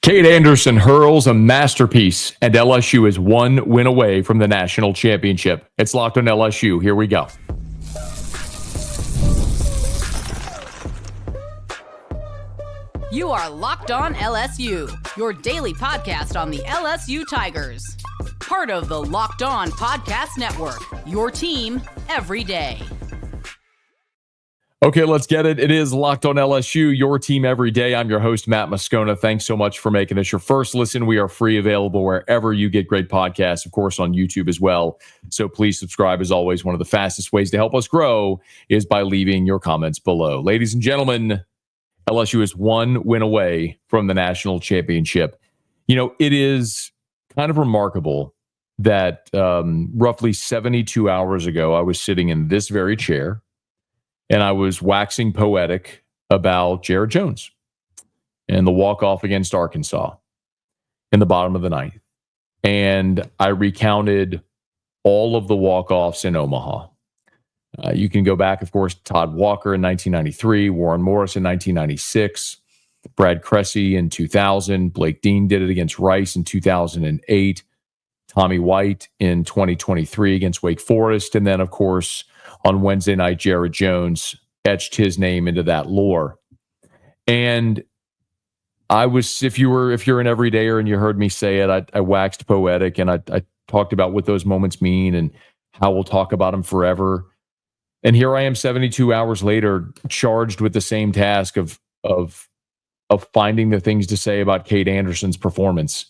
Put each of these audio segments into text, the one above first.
Cade Anderson hurls a masterpiece, and LSU is one win away from the national championship. It's Locked on LSU. Here we go. You are Locked on LSU, your daily podcast on the LSU Tigers. Part of the Locked On Podcast Network, your team every day. Okay, let's get it. It is Locked on LSU, your team every day. I'm your host, Matt Moscona. Thanks so much for making this your first listen. We are free, available wherever you get great podcasts, of course, on YouTube as well. So please subscribe. As always, one of the fastest ways to help us grow is by leaving your comments below. Ladies and gentlemen, LSU is one win away from the national championship. You know, it is kind of remarkable that roughly 72 hours ago, I was sitting in this very chair, and I was waxing poetic about Jared Jones and the walk-off against Arkansas in the bottom of the ninth. And I recounted all of the walk-offs in Omaha. You can go back, of course, Todd Walker in 1993, Warren Morris in 1996, Brad Cressy in 2000, Blake Dean did it against Rice in 2008, Tommy White in 2023 against Wake Forest, and then, of course, on Wednesday night, Jared Jones etched his name into that lore. And I was, if you're an everydayer and you heard me say it, I waxed poetic, and I talked about what those moments mean and how we'll talk about them forever. And here I am 72 hours later, charged with the same task of finding the things to say about Cade Anderson's performance.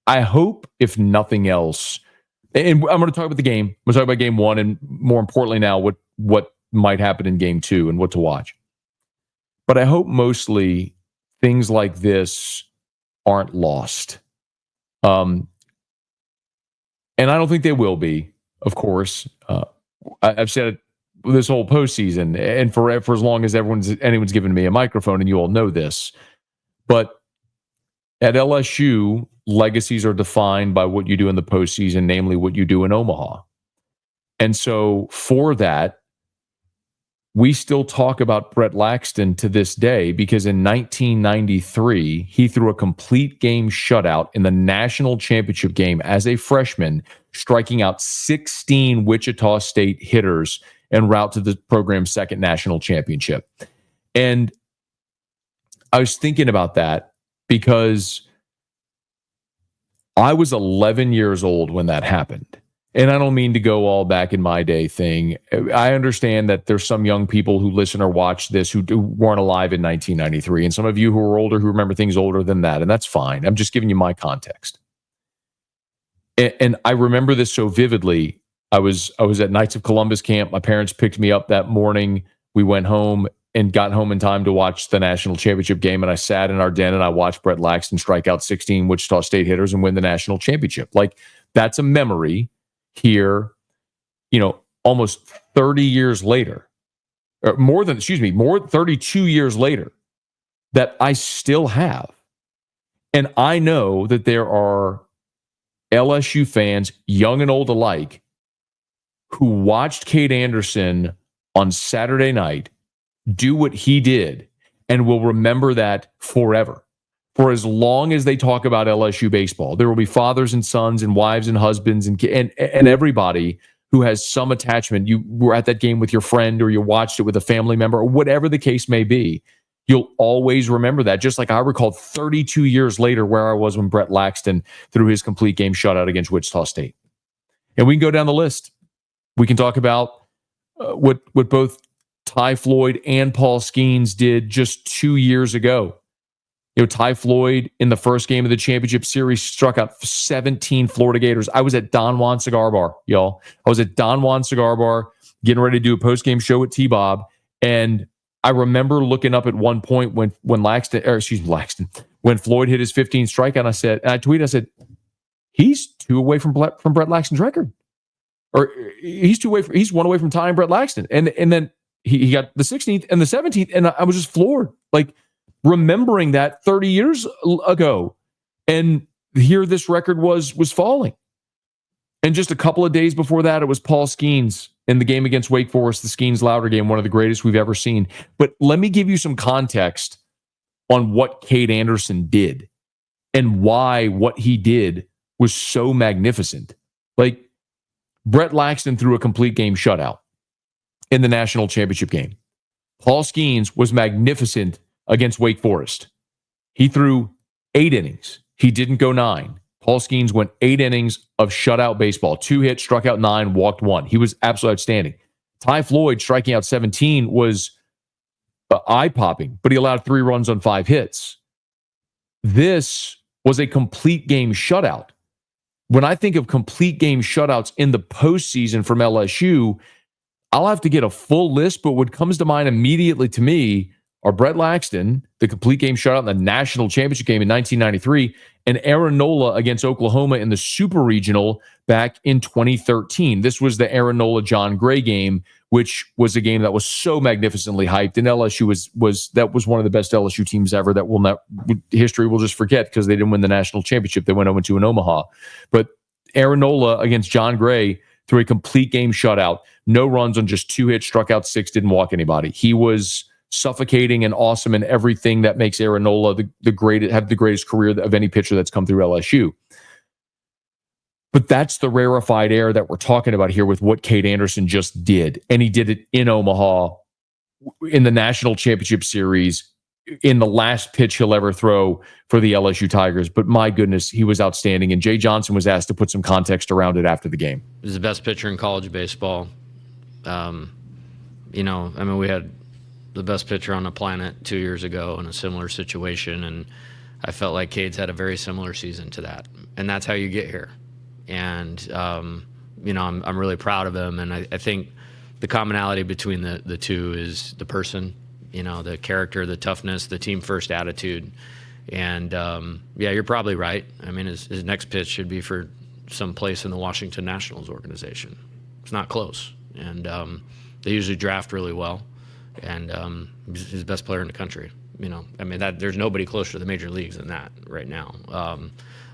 I hope, if nothing else, and I'm going to talk about the game. I'm going to talk about game one, and more importantly now, what might happen in game two and what to watch. But I hope mostly things like this aren't lost. And I don't think they will be, of course. I've said it this whole postseason, and for as long as anyone's given me a microphone, and you all know this. But at LSU, legacies are defined by what you do in the postseason, namely what you do in Omaha. And so for that, we still talk about Brett Laxton to this day, because in 1993, he threw a complete game shutout in the national championship game as a freshman, striking out 16 Wichita State hitters en route to the program's second national championship. And I was thinking about that because I was 11 years old when that happened. And I don't mean to go all back in my day thing. I understand that there's some young people who listen or watch this who weren't alive in 1993, and some of you who are older who remember things older than that, and that's fine. I'm just giving you my context. And I remember this so vividly. I was at Knights of Columbus camp. My parents picked me up that morning. We went home and got home in time to watch the national championship game. And I sat in our den and I watched Brett Laxton strike out 16 Wichita State hitters and win the national championship. Like, that's a memory here, almost 30 years later, or more 32 years later, that I still have. And I know that there are LSU fans, young and old alike, who watched Cade Anderson on Saturday night do what he did and will remember that forever. For as long as they talk about LSU baseball, there will be fathers and sons and wives and husbands and everybody who has some attachment. You were at that game with your friend, or you watched it with a family member, or whatever the case may be. You'll always remember that. Just like I recall 32 years later where I was when Brett Laxton threw his complete game shutout against Wichita State. And we can go down the list. We can talk about what both Ty Floyd and Paul Skeens did just 2 years ago. Ty Floyd in the first game of the championship series struck out 17 Florida Gators. I was at Don Juan Cigar Bar, y'all. I was at Don Juan Cigar Bar getting ready to do a post-game show at T-Bob, and I remember looking up at one point when Floyd hit his 15th strikeout, I tweeted, he's two away from Brett Laxton's record. Or he's one away from tying Brett Laxton. And then he got the 16th and the 17th, and I was just floored. Like, remembering that 30 years ago, and here this record was falling. And just a couple of days before that, it was Paul Skeens in the game against Wake Forest, the Skeens-Louder game, one of the greatest we've ever seen. But let me give you some context on what Cade Anderson did. and why what he did was so magnificent. Like, Brett Laxton threw a complete game shutout in the national championship game. Paul Skeens was magnificent against Wake Forest. He threw 8 innings. He didn't go 9. Paul Skeens went 8 innings of shutout baseball. 2 hits, struck out 9, walked 1. He was absolutely outstanding. Ty Floyd striking out 17 was eye-popping, but he allowed 3 runs on 5 hits. This was a complete game shutout. When I think of complete game shutouts in the postseason from LSU, I'll have to get a full list, but what comes to mind immediately to me are Brett Laxton, the complete game shutout in the national championship game in 1993, and Aaron Nola against Oklahoma in the Super Regional back in 2013. This was the Aaron Nola-John Gray game, which was a game that was so magnificently hyped, and LSU was one of the best LSU teams ever that history will just forget because they didn't win the national championship. They went 0-2 in Omaha. But Aaron Nola against John Gray threw a complete game shutout, no runs on just 2 hits, struck out 6, didn't walk anybody. He was suffocating and awesome and everything that makes Aaron Nola the greatest career of any pitcher that's come through LSU. But that's the rarefied air that we're talking about here with what Cade Anderson just did. And he did it in Omaha, in the national championship series, in the last pitch he'll ever throw for the LSU Tigers. But my goodness, he was outstanding. And Jay Johnson was asked to put some context around it after the game. He's the best pitcher in college baseball. We had the best pitcher on the planet 2 years ago in a similar situation, and I felt like Cade's had a very similar season to that. And that's how you get here. And, I'm really proud of him. And I think the commonality between the two is the person, the character, the toughness, the team first attitude. And, you're probably right. I mean, his next pitch should be for some place in the Washington Nationals organization. It's not close. And they usually draft really well. And he's the best player in the country. There's nobody closer to the major leagues than that right now.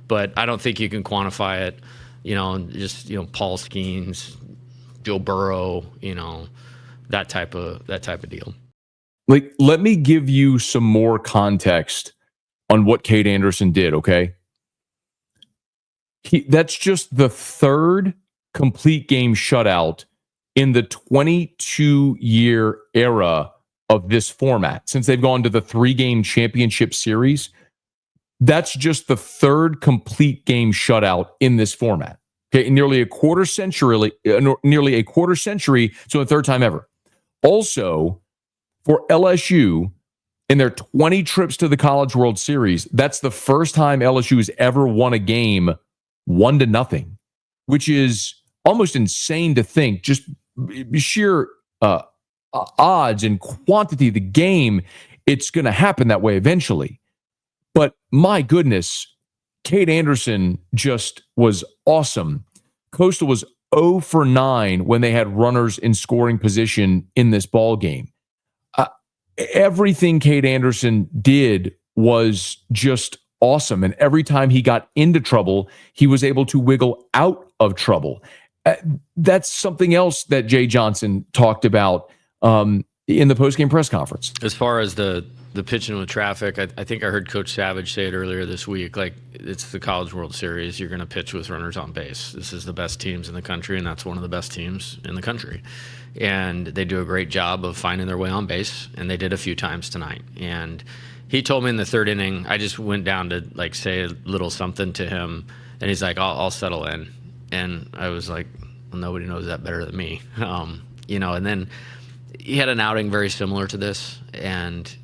But I don't think you can quantify it, Paul Skeens, Joe Burrow, that type of deal. Like, let me give you some more context on what Cade Anderson did, okay? That's just the 3rd complete game shutout in the 22-year era of this format. Since they've gone to the 3-game championship series, that's just the 3rd complete game shutout in this format. Okay, nearly a quarter century, so the 3rd time ever. Also, for LSU, in their 20 trips to the College World Series, that's the first time LSU has ever won a game 1-0, which is almost insane to think. Just sheer odds and quantity of the game, it's going to happen that way eventually. But my goodness, Cade Anderson just was awesome. Coastal was 0 for 9 when they had runners in scoring position in this ball game. Everything Cade Anderson did was just awesome. And every time he got into trouble, he was able to wiggle out of trouble. That's something else that Jay Johnson talked about in the postgame press conference. As far as the pitching with traffic, I think I heard Coach Savage say it earlier this week, like, it's the College World Series. You're going to pitch with runners on base. This is the best teams in the country, and that's one of the best teams in the country. And they do a great job of finding their way on base, and they did a few times tonight. And he told me in the 3rd inning, I just went down to, like, say a little something to him, and he's like, I'll settle in. And I was like, well, nobody knows that better than me. And then he had an outing very similar to this. And,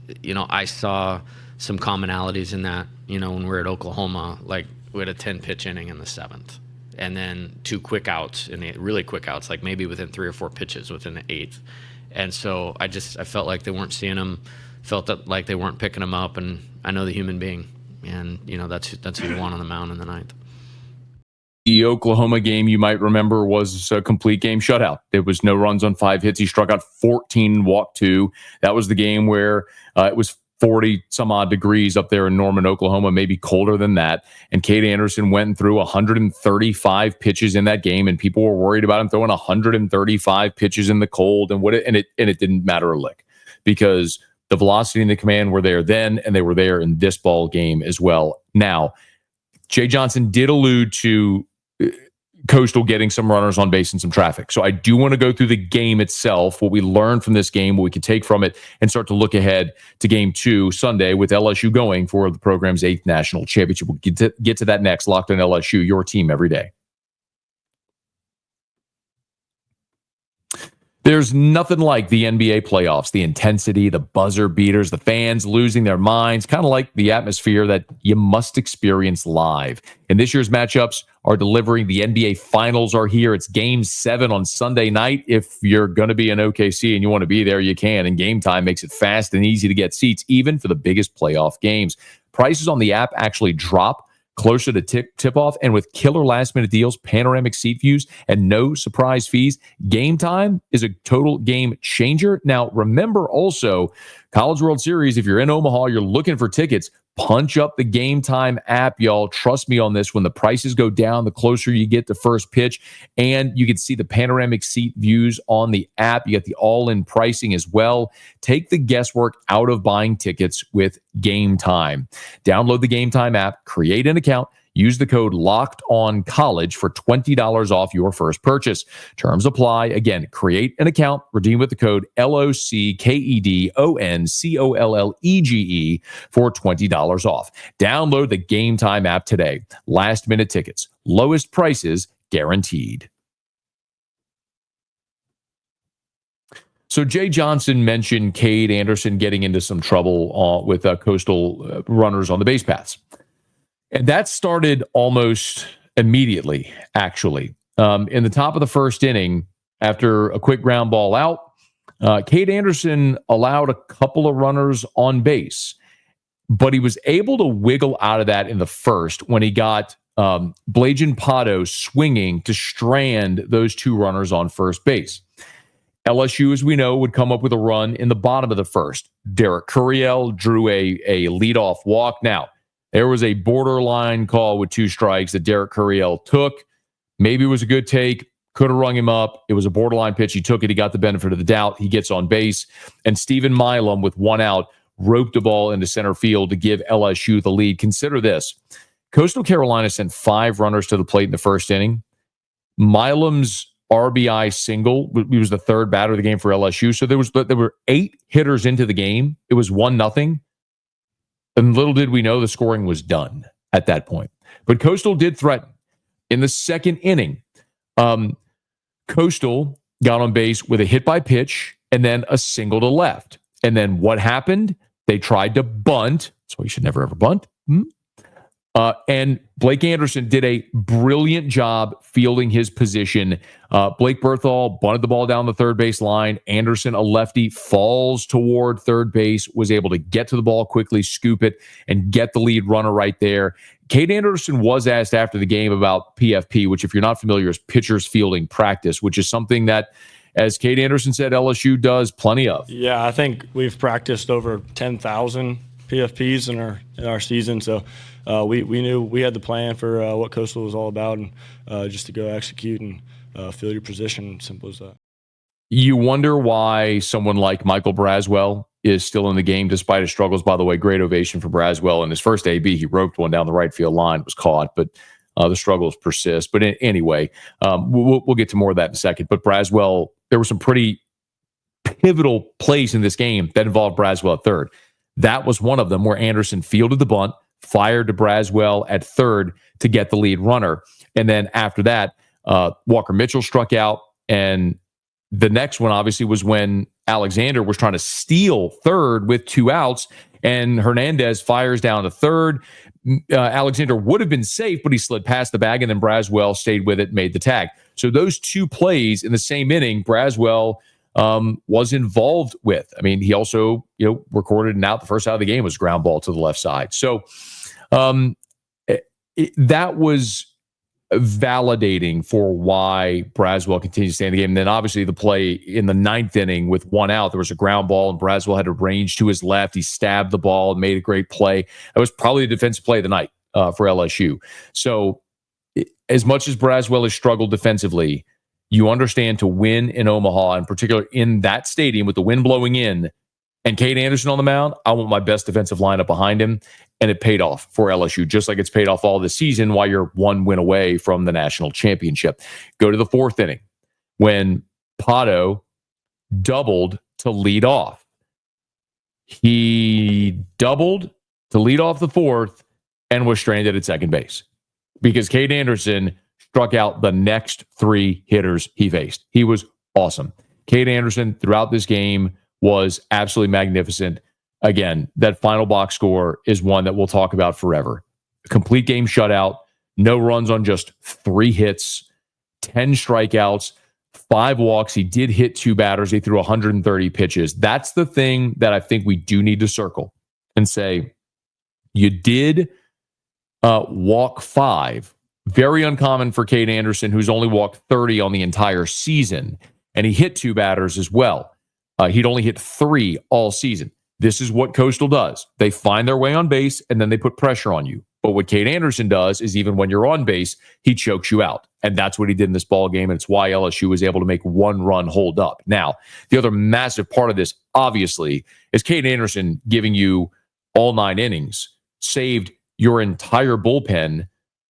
I saw some commonalities in that, when we were at Oklahoma, like, we had a 10-pitch inning in the 7th. And then 2 quick outs, really quick outs, like maybe within 3 or 4 pitches within the 8th. And so I felt like they weren't seeing him, felt like they weren't picking him up. And I know the human being. And, that's who you want on the mound in the 9th. The Oklahoma game, you might remember, was a complete game shutout. There was no runs on 5 hits. He struck out 14 and walked 2. That was the game where it was 40 some odd degrees up there in Norman, Oklahoma, maybe colder than that. And Cade Anderson went through 135 pitches in that game, and people were worried about him throwing 135 pitches in the cold. And it didn't matter a lick, because the velocity and the command were there then, and they were there in this ball game as well. Now, Jay Johnson did allude to Coastal getting some runners on base and some traffic. So I do want to go through the game itself, what we learned from this game, what we can take from it, and start to look ahead to Game 2 Sunday with LSU going for the program's 8th national championship. We'll get to that next. Locked on LSU, your team every day. There's nothing like the NBA playoffs, the intensity, the buzzer beaters, the fans losing their minds, kind of like the atmosphere that you must experience live. And this year's matchups are delivering. The NBA Finals are here. It's Game 7 on Sunday night. If you're going to be in OKC and you want to be there, you can. And Gametime makes it fast and easy to get seats, even for the biggest playoff games. Prices on the app actually drop closer to tip-off, and with killer last-minute deals, panoramic seat views, and no surprise fees, Gametime is a total game changer. Now, remember also, College World Series, if you're in Omaha, you're looking for tickets, punch up the Gametime app, y'all. Trust me on this. When the prices go down, the closer you get to first pitch, and you can see the panoramic seat views on the app. You get the all-in pricing as well. Take the guesswork out of buying tickets with Gametime. Download the Gametime app, create an account, use the code LOCKEDONCollege for $20 off your first purchase. Terms apply. Again, create an account, redeem with the code LOCKEDONCOLLEGE for $20 off. Download the Gametime app today. Last minute tickets, lowest prices guaranteed. So Jay Johnson mentioned Cade Anderson getting into some trouble with Coastal runners on the base paths. And that started almost immediately, actually. In the top of the first inning, after a quick ground ball out, Cade Anderson allowed a couple of runners on base, but he was able to wiggle out of that in the first when he got Blajan Pato swinging to strand those two runners on first base. LSU, as we know, would come up with a run in the bottom of the first. Derek Curiel drew a leadoff walk. Now, there was a borderline call with 2 strikes that Derek Curiel took. Maybe it was a good take. Could have rung him up. It was a borderline pitch. He took it. He got the benefit of the doubt. He gets on base. And Stephen Milam, with 1 out, roped the ball into center field to give LSU the lead. Consider this. Coastal Carolina sent 5 runners to the plate in the first inning. Milam's RBI single, he was the third batter of the game for LSU. So there were 8 hitters into the game. It was 1-0. And little did we know the scoring was done at that point. But Coastal did threaten. In the second inning, Coastal got on base with a hit by pitch and then a single to left. And then what happened? They tried to bunt. So you should never, ever bunt. And Blake Anderson did a brilliant job fielding his position. Blake Berthal bunted the ball down the third base line. Anderson, a lefty, falls toward third base, was able to get to the ball quickly, scoop it, and get the lead runner right there. Cade Anderson was asked after the game about PFP, which, if you're not familiar, is pitcher's fielding practice, which is something that, as Cade Anderson said, LSU does plenty of. Yeah, I think we've practiced over 10,000 PFPs in our season, so we knew we had the plan for what Coastal was all about, and just to go execute and field your position. Simple as that. You wonder why someone like Michael Braswell is still in the game despite his struggles. By the way, great ovation for Braswell in his first AB. He roped one down the right field line, was caught, but the struggles persist. But anyway, we'll get to more of that in a second. But Braswell, there were some pretty pivotal plays in this game that involved Braswell at third. That was one of them, where Anderson fielded the bunt, fired to Braswell at third to get the lead runner. And then after that, Walker Mitchell struck out. And the next one, obviously, was when Alexander was trying to steal third with 2 outs, and Hernandez fires down to third. Alexander would have been safe, but he slid past the bag, and then Braswell stayed with it, made the tag. So those 2 plays in the same inning, Braswell was involved with. I mean, he also, recorded an out. The first out of the game was ground ball to the left side. So that was validating for why Braswell continues to stay in the game. And then obviously the play in the 9th inning with 1 out, there was a ground ball and Braswell had a range to his left. He stabbed the ball and made a great play. That was probably the defensive play of the night for LSU. So as much as Braswell has struggled defensively, you understand, to win in Omaha, in particular in that stadium with the wind blowing in, and Cade Anderson on the mound, I want my best defensive lineup behind him. And it paid off for LSU, just like it's paid off all this season while you're one win away from the national championship. Go to the fourth inning when Pato doubled to lead off. He doubled to lead off the fourth and was stranded at second base because Cade Anderson struck out the next three hitters he faced. He was awesome. Cade Anderson throughout this game was absolutely magnificent. Again, that final box score is one that we'll talk about forever. A complete game shutout, no runs on just 3 hits, 10 strikeouts, 5 walks. He did hit 2 batters. He threw 130 pitches. That's the thing that I think we do need to circle and say, you did walk 5. Very uncommon for Cade Anderson, who's only walked 30 on the entire season. And he hit 2 batters as well. He'd only hit 3 all season. This is what Coastal does. They find their way on base, and then they put pressure on you. But what Cade Anderson does is even when you're on base, he chokes you out. And that's what he did in this ball game, and it's why LSU was able to make 1 run hold up. Now, the other massive part of this, obviously, is Cade Anderson giving you all 9 innings, saved your entire bullpen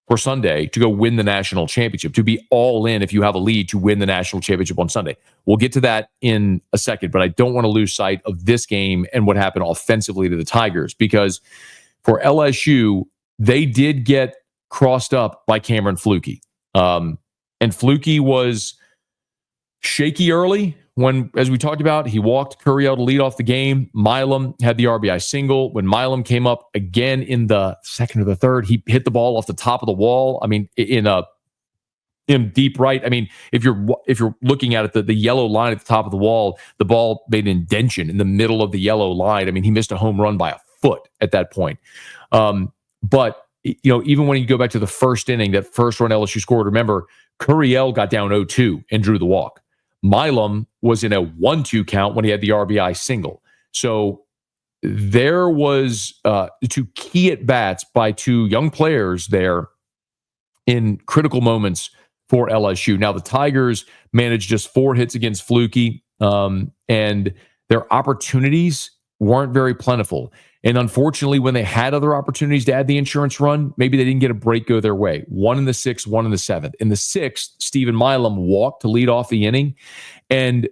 for Sunday to go win the national championship, to be all in if you have a lead to win the national championship on Sunday. We'll get to that in a second, but I don't want to lose sight of this game and what happened offensively to the Tigers, because for LSU, they did get crossed up by Cameron Flukie. And Flukie was shaky early when, as we talked about, he walked Curiel to lead off the game. Milam had the RBI single. When Milam came up again in the second or the third, he hit the ball off the top of the wall. I mean, in deep right. I mean, if you're looking at it, the yellow line at the top of the wall, the ball made an indention in the middle of the yellow line. I mean, he missed a home run by a foot at that point. But even when you go back to the first inning, that first run LSU scored, remember, Curiel got down 0-2 and drew the walk. Milam was in a 1-2 count when he had the RBI single. So there was 2 key at-bats by 2 young players there in critical moments for LSU. Now, the Tigers managed just 4 hits against Flukie, and their opportunities weren't very plentiful. And unfortunately, when they had other opportunities to add the insurance run, maybe they didn't get a break go their way. 1 in the 6th, 1 in the 7th. In the 6th, Stephen Milam walked to lead off the inning. And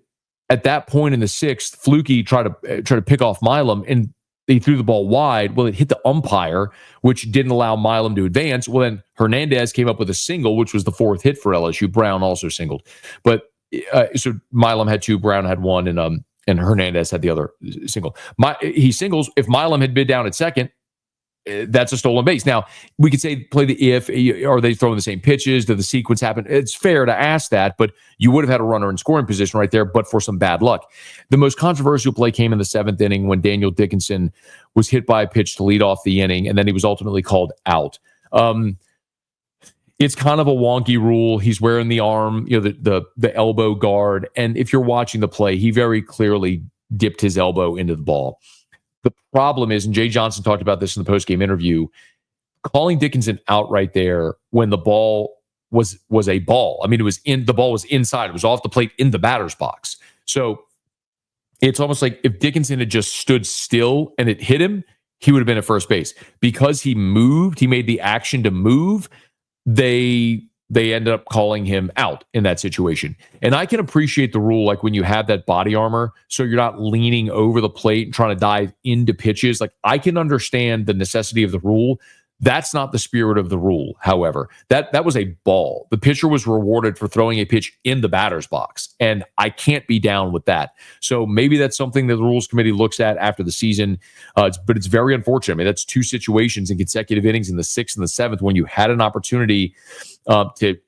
at that point in the 6th, Flukie tried to pick off Milam, and they threw the ball wide. Well, it hit the umpire, which didn't allow Milam to advance. Well, then Hernandez came up with a single, which was the 4th hit for LSU. Brown also singled. But so Milam had 2, Brown had 1, and Hernandez had the other single. He singles. If Milam had been down at second, that's a stolen base. Now, we could say play the if. Are they throwing the same pitches? Did the sequence happen? It's fair to ask that, but you would have had a runner in scoring position right there, but for some bad luck. The most controversial play came in the 7th inning when Daniel Dickinson was hit by a pitch to lead off the inning, and then he was ultimately called out. It's kind of a wonky rule. He's wearing the arm, the elbow guard. And if you're watching the play, he very clearly dipped his elbow into the ball. The problem is, and Jay Johnson talked about this in the postgame interview, calling Dickinson out right there when the ball was a ball. I mean, the ball was inside. It was off the plate in the batter's box. So it's almost like if Dickinson had just stood still and it hit him, he would have been at first base. Because he moved, he made the action to move, they ended up calling him out in that situation. And I can appreciate the rule, like when you have that body armor, so you're not leaning over the plate and trying to dive into pitches. Like, I can understand the necessity of the rule. That's not the spirit of the rule, however. That was a ball. The pitcher was rewarded for throwing a pitch in the batter's box, and I can't be down with that. So maybe that's something that the Rules Committee looks at after the season, but it's very unfortunate. I mean, that's 2 situations in consecutive innings in the 6th and the 7th when you had an opportunity to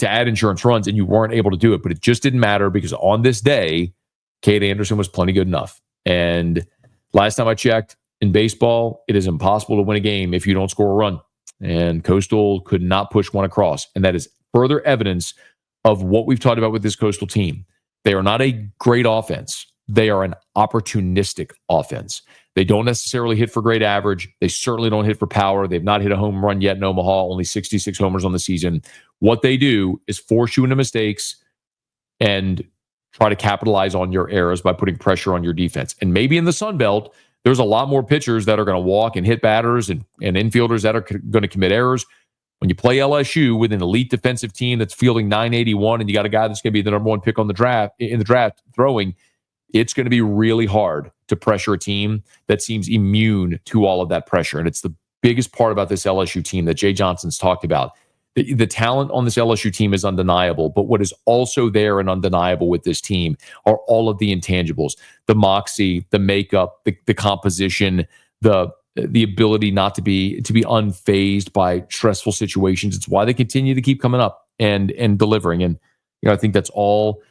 add insurance runs, and you weren't able to do it. But it just didn't matter because on this day, Cade Anderson was plenty good enough. And last time I checked, in baseball, it is impossible to win a game if you don't score a run. And Coastal could not push one across. And that is further evidence of what we've talked about with this Coastal team. They are not a great offense. They are an opportunistic offense. They don't necessarily hit for great average. They certainly don't hit for power. They've not hit a home run yet in Omaha, only 66 homers on the season. What they do is force you into mistakes and try to capitalize on your errors by putting pressure on your defense. And maybe in the Sun Belt, there's a lot more pitchers that are going to walk and hit batters and infielders that are going to commit errors. When you play LSU with an elite defensive team that's fielding 981 and you got a guy that's going to be the number one pick on the draft throwing, it's going to be really hard to pressure a team that seems immune to all of that pressure. And it's the biggest part about this LSU team that Jay Johnson's talked about. The talent on this LSU team is undeniable, but what is also there and undeniable with this team are all of the intangibles, the moxie, the makeup, the composition, the ability not to be unfazed by stressful situations. It's why they continue to keep coming up and delivering. And I think that's all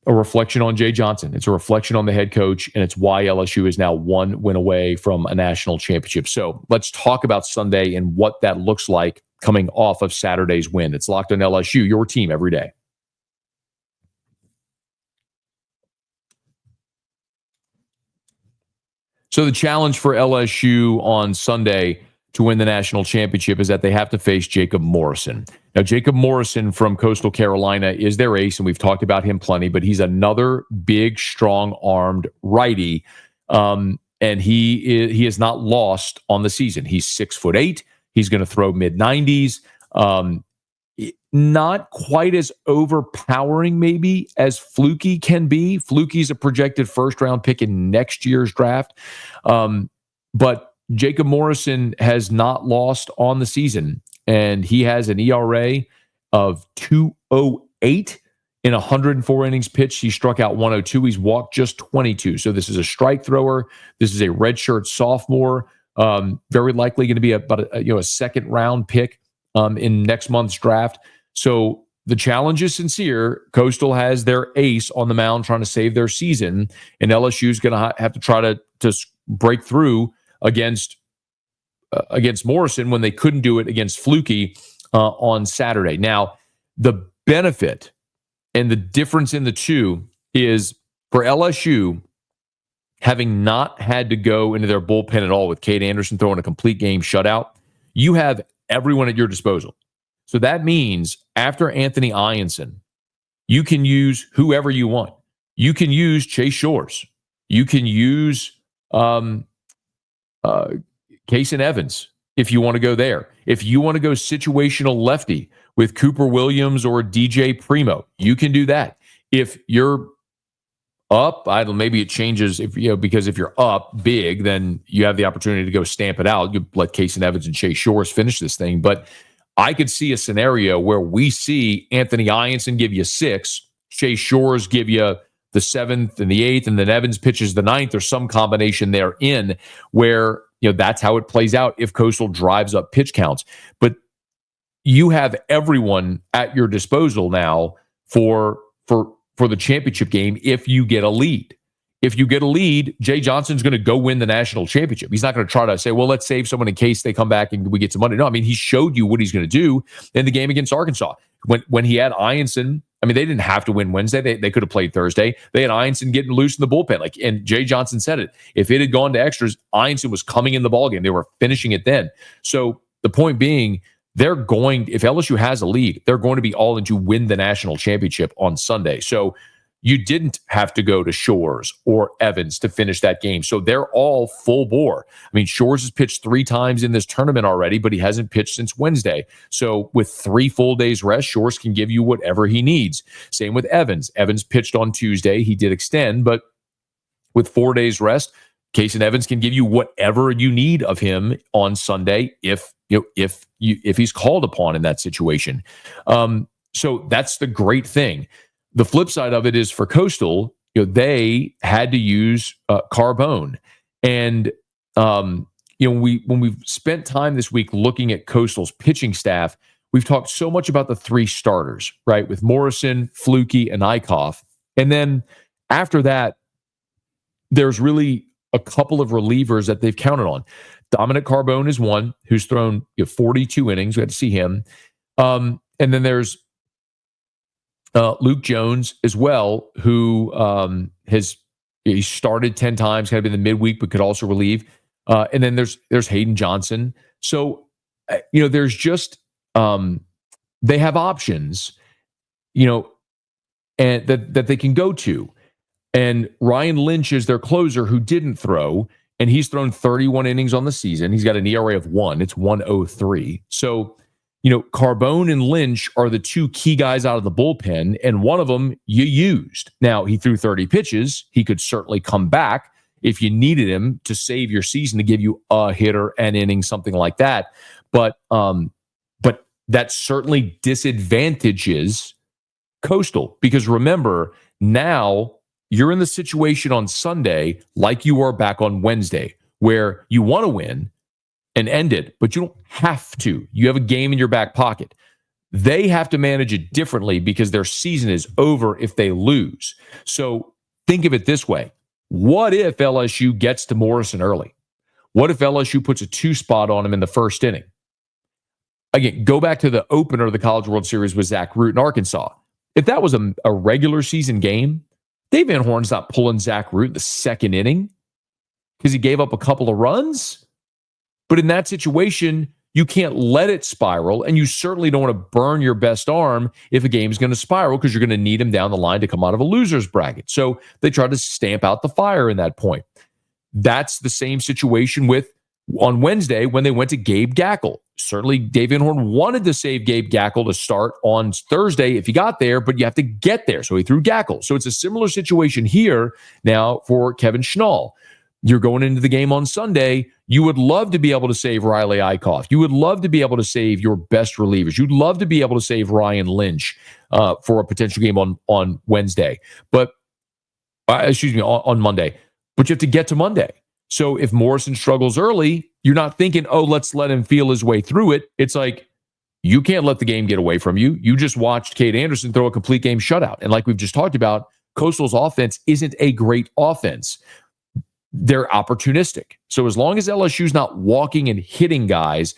a reflection on Jay Johnson. It's a reflection on the head coach, and it's why LSU is now one win away from a national championship. So let's talk about Sunday and what that looks like coming off of Saturday's win. It's Locked on LSU, your team every day. So the challenge for LSU on Sunday to win the national championship is that they have to face Jacob Morrison. Now, Jacob Morrison from Coastal Carolina is their ace, and we've talked about him plenty, but he's another big, strong-armed righty, and he is not lost on the season. He's 6'8". He's going to throw mid-90s. Not quite as overpowering, maybe, as Fluky can be. Fluky's a projected first-round pick in next year's draft. But Jacob Morrison has not lost on the season, and he has an ERA of 2.08 in 104 innings pitched. He struck out 102. He's walked just 22. So this is a strike thrower. This is a redshirt sophomore. Very likely going to be about a second-round pick in next month's draft. So the challenge is sincere. Coastal has their ace on the mound trying to save their season, and LSU is going to have to try to break through against Morrison when they couldn't do it against Fluky on Saturday. Now, the benefit and the difference in the two is for LSU, having not had to go into their bullpen at all with Cade Anderson throwing a complete game shutout, you have everyone at your disposal. So that means after Anthony Ianson, you can use whoever you want. You can use Chase Shores. You can use Kason Evans if you want to go there. If you want to go situational lefty with Cooper Williams or DJ Primo, you can do that. If you're up, maybe it changes because if you're up big, then you have the opportunity to go stamp it out. You let Kason Evans and Chase Shores finish this thing. But I could see a scenario where we see Anthony Ianson give you 6, Chase Shores give you the 7th and the 8th, and then Evans pitches the 9th, or some combination therein where that's how it plays out if Coastal drives up pitch counts. But you have everyone at your disposal now for the championship game if you get a lead. If you get a lead, Jay Johnson's going to go win the national championship. He's not going to try to say, well, let's save someone in case they come back and we get some money. No, he showed you what he's going to do in the game against Arkansas. When he had Ianson, they didn't have to win Wednesday. They could have played Thursday. They had Ianson getting loose in the bullpen. And Jay Johnson said it. If it had gone to extras, Ianson was coming in the ballgame. They were finishing it then. So the point being, if LSU has a lead, they're going to be all in to win the national championship on Sunday. So you didn't have to go to Shores or Evans to finish that game. So they're all full bore. Shores has pitched 3 times in this tournament already, but he hasn't pitched since Wednesday. So with 3 full days rest, Shores can give you whatever he needs. Same with Evans. Evans pitched on Tuesday. He did extend, but with 4 days rest, Kason Evans can give you whatever you need of him on Sunday if he's called upon in that situation. So that's the great thing. The flip side of it is for Coastal, they had to use Carbone. And, when we've spent time this week looking at Coastal's pitching staff, we've talked so much about the 3 starters, right? With Morrison, Fluky, and Eichhoff. And then after that, there's really a couple of relievers that they've counted on. Dominic Carbone is one who's thrown 42 innings. We had to see him. And then there's Luke Jones as well, who he started 10 times, kind of in the midweek, but could also relieve. And then there's Hayden Johnson. So, there's just they have options. and that they can go to. And Ryan Lynch is their closer who didn't throw, and he's thrown 31 innings on the season. He's got an ERA of 1. It's 1.03. So, Carbone and Lynch are the two key guys out of the bullpen, and one of them you used. Now, he threw 30 pitches. He could certainly come back if you needed him to save your season, to give you a hitter, an inning, something like that. But that certainly disadvantages Coastal, because remember, now you're in the situation on Sunday like you were back on Wednesday, where you want to win and end it, but you don't have to. You have a game in your back pocket. They have to manage it differently because their season is over if they lose. So think of it this way. What if LSU gets to Morrison early? What if LSU puts a 2 spot on him in the first inning? Again, go back to the opener of the College World Series with Zach Root in Arkansas. If that was a regular season game, Dave Van Horn's not pulling Zach Root in the second inning because he gave up a couple of runs. But in that situation, you can't let it spiral, and you certainly don't want to burn your best arm if a game is going to spiral, because you're going to need him down the line to come out of a loser's bracket. So they try to stamp out the fire in that point. That's the same situation on Wednesday when they went to Gabe Gackle. Certainly, Dave Van Horn wanted to save Gabe Gackle to start on Thursday if he got there, but you have to get there. So he threw Gackle. So it's a similar situation here now for Kevin Schnall. You're going into the game on Sunday. You would love to be able to save Riley Eichhoff. You would love to be able to save your best relievers. You'd love to be able to save Ryan Lynch for a potential game on Wednesday. But, on Monday. But you have to get to Monday. So if Morrison struggles early, you're not thinking, let's let him feel his way through it. It's like, you can't let the game get away from you. You just watched Cade Anderson throw a complete game shutout. And like we've just talked about, Coastal's offense isn't a great offense. They're opportunistic. So as long as LSU's not walking and hitting guys,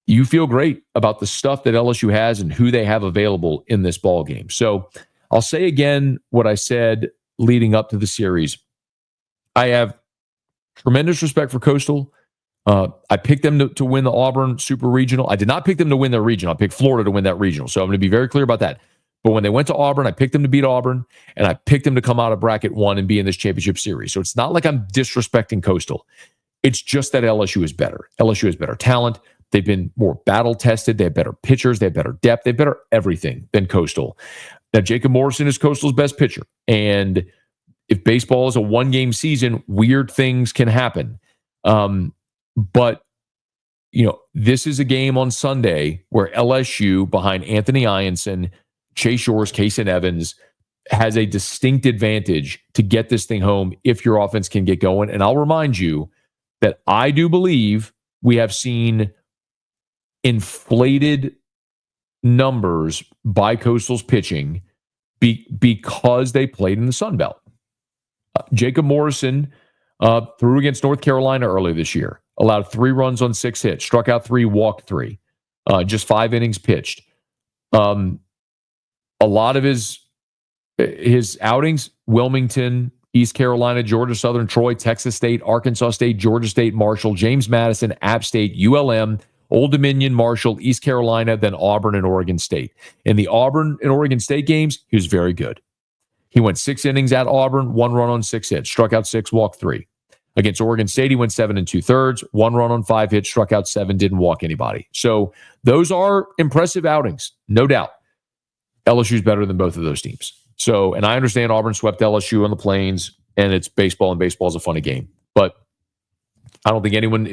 you feel great about the stuff that LSU has and who they have available in this ball game. So I'll say again what I said leading up to the series. I have tremendous respect for Coastal. I picked them to win the Auburn Super Regional. I did not pick them to win their regional. I picked Florida to win that regional. So I'm going to be very clear about that. But when they went to Auburn, I picked them to beat Auburn, and I picked them to come out of bracket 1 and be in this championship series. So it's not like I'm disrespecting Coastal. It's just that LSU is better. LSU has better talent. They've been more battle-tested. They have better pitchers. They have better depth. They have better everything than Coastal. Now, Jacob Morrison is Coastal's best pitcher. And if baseball is a one-game season, weird things can happen. But this is a game on Sunday where LSU, behind Anthony Ianson, Chase Shores, Kaysen Evans, has a distinct advantage to get this thing home if your offense can get going. And I'll remind you that I do believe we have seen inflated numbers by Coastal's pitching because they played in the Sun Belt. Jacob Morrison threw against North Carolina earlier this year, allowed 3 runs on 6 hits, struck out 3, walked 3, just 5 innings pitched. A lot of his outings, Wilmington, East Carolina, Georgia Southern, Troy, Texas State, Arkansas State, Georgia State, Marshall, James Madison, App State, ULM, Old Dominion, Marshall, East Carolina, then Auburn and Oregon State. In the Auburn and Oregon State games, he was very good. He went 6 innings at Auburn, 1 run on 6 hits, struck out 6, walked 3. Against Oregon State, he went 7 2/3, 1 run on 5 hits, struck out 7, didn't walk anybody. So those are impressive outings, no doubt. LSU is better than both of those teams. So, and I understand Auburn swept LSU on the Plains, and it's baseball, and baseball is a funny game. But I don't think anyone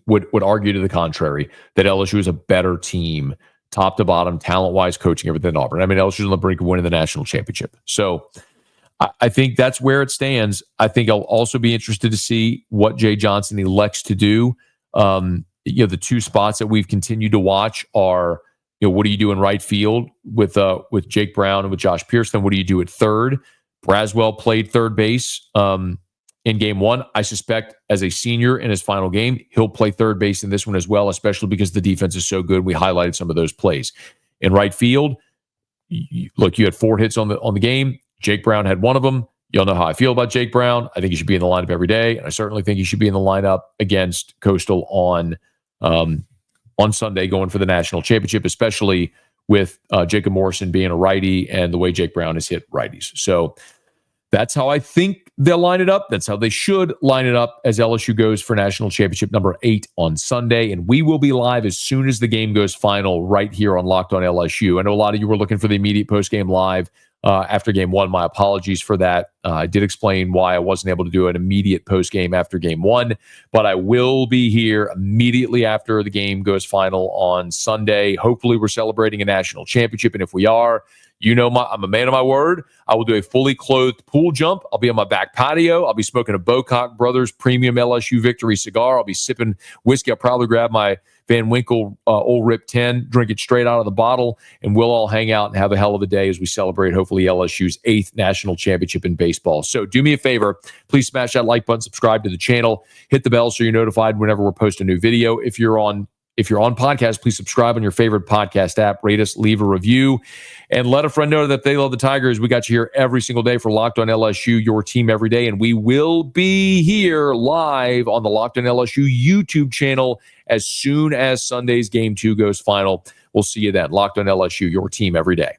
would argue to the contrary that LSU is a better team, top to bottom, talent-wise, coaching, everything than Auburn. I mean, LSU's on the brink of winning the national championship. So I think that's where it stands. I think I'll also be interested to see what Jay Johnson elects to do. The 2 spots that we've continued to watch are, what do you do in right field with Jake Brown and with Josh Pearson? What do you do at third? Braswell played third base in game 1. I suspect as a senior in his final game, he'll play third base in this one as well, especially because the defense is so good. We highlighted some of those plays. In right field, you had 4 hits on the game. Jake Brown had 1 of them. Y'all know how I feel about Jake Brown. I think he should be in the lineup every day, and I certainly think he should be in the lineup against Coastal on Sunday going for the national championship, especially with Jacob Morrison being a righty and the way Jake Brown has hit righties. So that's how I think they'll line it up. That's how they should line it up as LSU goes for national championship number 8 on Sunday. And we will be live as soon as the game goes final right here on Locked On LSU. I know a lot of you were looking for the immediate post-game live after game 1. My apologies for that. I did explain why I wasn't able to do an immediate post-game after game 1, but I will be here immediately after the game goes final on Sunday. Hopefully we're celebrating a national championship, and if we are, you know, I'm a man of my word. I will do a fully clothed pool jump. I'll be on my back patio. I'll be smoking a Bocock Brothers premium LSU Victory cigar. I'll be sipping whiskey. I'll probably grab my Van Winkle Old Rip 10, drink it straight out of the bottle, and we'll all hang out and have a hell of a day as we celebrate, hopefully, LSU's 8th national championship in baseball. So do me a favor. Please smash that like button, subscribe to the channel, hit the bell so you're notified whenever we're posting a new video. If you're on podcast, please subscribe on your favorite podcast app, rate us, leave a review, and let a friend know that they love the Tigers. We got you here every single day for Locked On LSU, your team every day, and we will be here live on the Locked On LSU YouTube channel as soon as Sunday's Game 2 goes final. We'll see you then. Locked On LSU, your team every day.